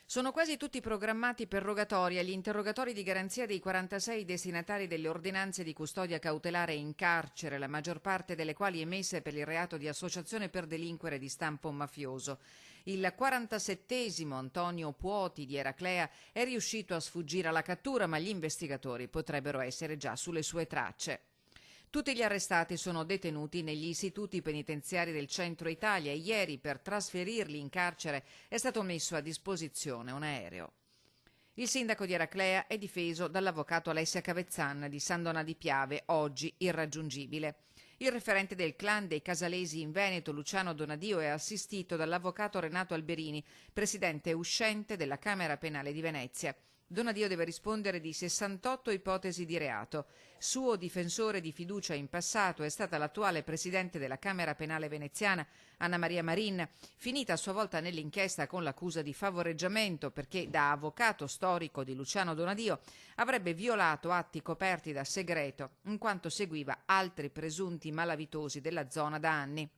Sono quasi tutti programmati per rogatoria gli interrogatori di garanzia dei 46 destinatari delle ordinanze di custodia cautelare in carcere, la maggior parte delle quali emesse per il reato di associazione per delinquere di stampo mafioso. Il 47esimo Antonio Puoti di Eraclea è riuscito a sfuggire alla cattura, ma gli investigatori potrebbero essere già sulle sue tracce. Tutti gli arrestati sono detenuti negli istituti penitenziari del centro Italia e ieri per trasferirli in carcere è stato messo a disposizione un aereo. Il sindaco di Eraclea è difeso dall'avvocato Alessia Cavezzan di San Donà di Piave, oggi irraggiungibile. Il referente del clan dei Casalesi in Veneto, Luciano Donadio, è assistito dall'avvocato Renato Alberini, presidente uscente della Camera Penale di Venezia. Donadio deve rispondere di 68 ipotesi di reato. Suo difensore di fiducia in passato è stata l'attuale presidente della Camera Penale veneziana, Anna Maria Marin, finita a sua volta nell'inchiesta con l'accusa di favoreggiamento perché, da avvocato storico di Luciano Donadio, avrebbe violato atti coperti da segreto in quanto seguiva altri presunti malavitosi della zona da anni.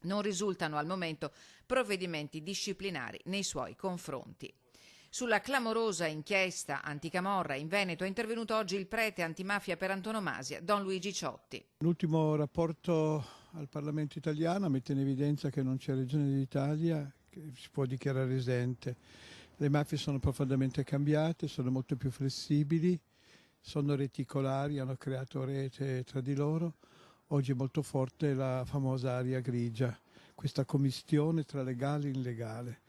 Non risultano al momento provvedimenti disciplinari nei suoi confronti. Sulla clamorosa inchiesta anticamorra in Veneto è intervenuto oggi il prete antimafia per antonomasia, Don Luigi Ciotti. L'ultimo rapporto al Parlamento italiano mette in evidenza che non c'è regione d'Italia che si può dichiarare esente. Le mafie sono profondamente cambiate, sono molto più flessibili, sono reticolari, hanno creato rete tra di loro. Oggi è molto forte la famosa area grigia, questa commistione tra legale e illegale.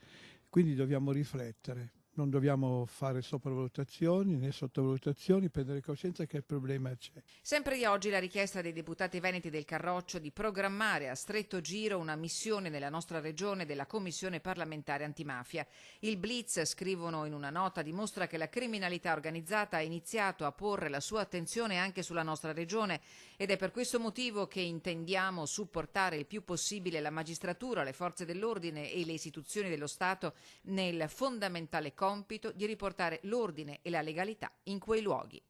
Quindi dobbiamo riflettere. Non dobbiamo fare sopravvalutazioni né sottovalutazioni, prendere coscienza che il problema c'è. Sempre di oggi la richiesta dei deputati veneti del Carroccio di programmare a stretto giro una missione nella nostra regione della Commissione parlamentare antimafia. Il Blitz, scrivono in una nota, dimostra che la criminalità organizzata ha iniziato a porre la sua attenzione anche sulla nostra regione ed è per questo motivo che intendiamo supportare il più possibile la magistratura, le forze dell'ordine e le istituzioni dello Stato nel fondamentale compito di riportare l'ordine e la legalità in quei luoghi.